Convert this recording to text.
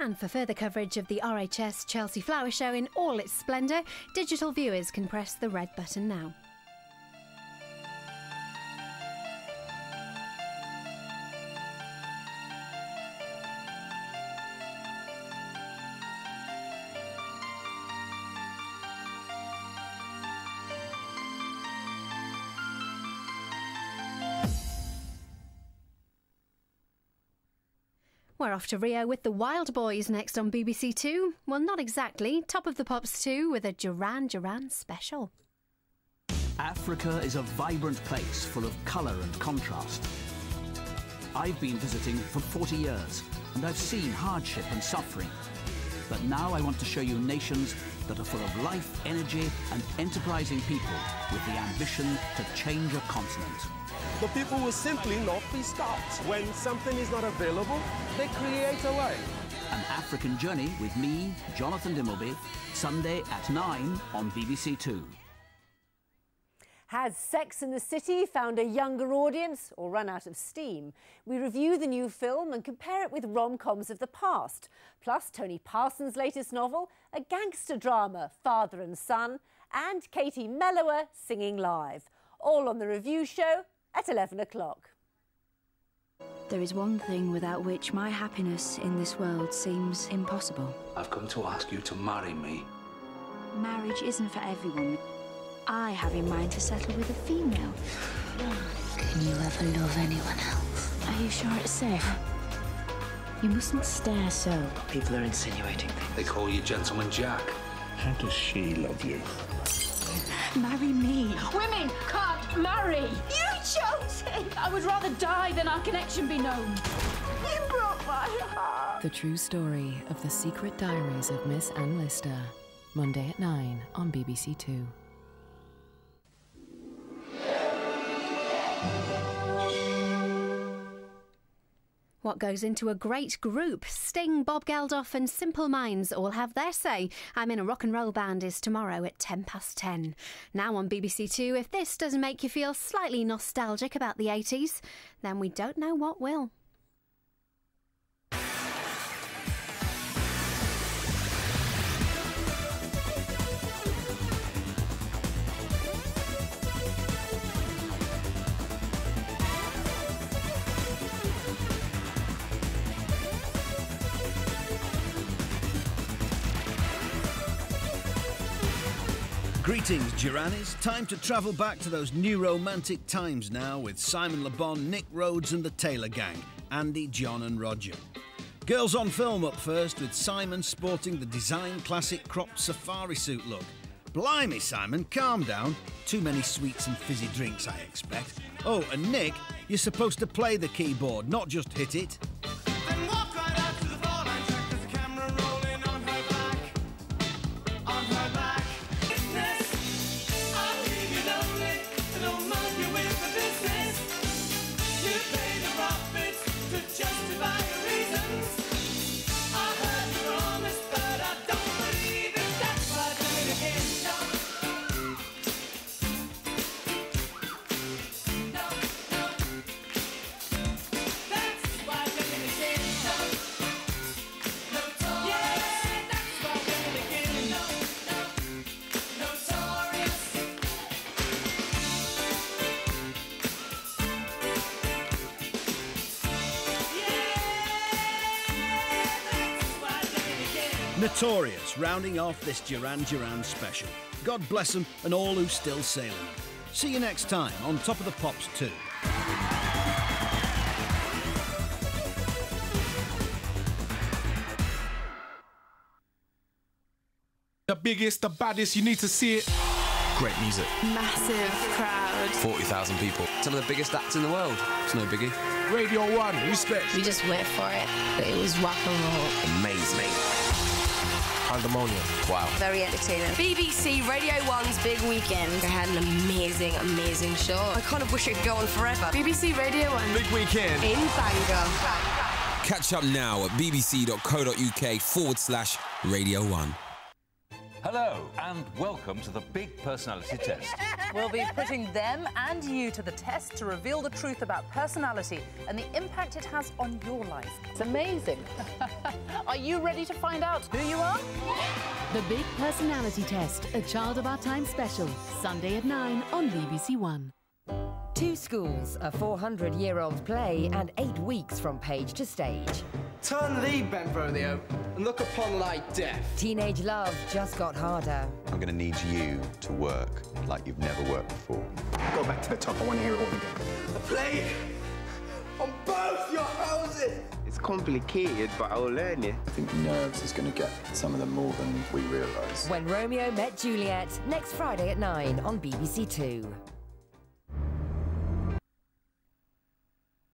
And for further coverage of the RHS Chelsea Flower Show in all its splendour, digital viewers can press the red button now. We're off to Rio with the Wild Boys next on BBC Two. Well, not exactly. Top of the Pops 2 with a Duran Duran special. Africa is a vibrant place full of colour and contrast. I've been visiting for 40 years and I've seen hardship and suffering. But now I want to show you nations that are full of life, energy and enterprising people with the ambition to change a continent. The people will simply not be stopped. When something is not available, they create a way. An African Journey with me, Jonathan Dimbleby, Sunday at 9 on BBC Two. Has Sex and the City found a younger audience or run out of steam? We review the new film and compare it with rom-coms of the past. Plus, Tony Parsons' latest novel, a gangster drama, Father and Son, and Katie Mellower singing live. All on the review show at 11 o'clock. There is one thing without which my happiness in this world seems impossible. I've come to ask you to marry me. Marriage isn't for everyone. I have in mind to settle with a female. Can you ever love anyone else? Are you sure it's safe? You mustn't stare so. People are insinuating things. They call you Gentleman Jack. How does she love you? Marry me. Women can't marry. You chose it. I would rather die than our connection be known. You broke my heart. The true story of the secret diaries of Miss Anne Lister. Monday at 9 on BBC Two. What goes into a great group? Sting, Bob Geldof and Simple Minds all have their say. I'm in a Rock and Roll Band is tomorrow at 10:10. Now on BBC Two, if this doesn't make you feel slightly nostalgic about the 80s, then we don't know what will. Greetings, Duranis. Time to travel back to those new romantic times now with Simon Le Bon, Nick Rhodes and the Taylor Gang, Andy, John and Roger. Girls on Film up first with Simon sporting the design classic cropped safari suit look. Blimey, Simon, calm down. Too many sweets and fizzy drinks, I expect. Oh, and Nick, you're supposed to play the keyboard, not just hit it. Notorious, rounding off this Duran Duran special. God bless them and all who's still sailing them. See you next time on Top of the Pops 2. The biggest, the baddest, you need to see it. Great music. Massive crowd. 40,000 people. Some of the biggest acts in the world. It's no biggie. Radio 1, respect. We just went for it. It was rock and roll. Amazing. Pandemonium. Wow. Very entertaining. BBC Radio 1's big weekend. I had an amazing, amazing show. I kind of wish it could go on forever. BBC Radio 1. Big weekend. In Bangor. Catch up now at bbc.co.uk/Radio 1. Hello, and welcome to the big personality test. We'll be putting them and you to the test to reveal the truth about personality and the impact it has on your life. It's amazing. Are you ready to find out who you are? The Big Personality Test, a Child of Our Time special, Sunday at 9 on BBC One. Two schools, a 400-year-old play, and 8 weeks from page to stage. Turn thee, bent Romeo, and look upon thy death. Teenage love just got harder. I'm going to need you to work like you've never worked before. Go back to the top. I want to hear it all again. A play on both your houses. It's complicated, but I'll learn it. I think nerves is going to get some of them more than we realise. When Romeo Met Juliet, next Friday at 9 on BBC Two.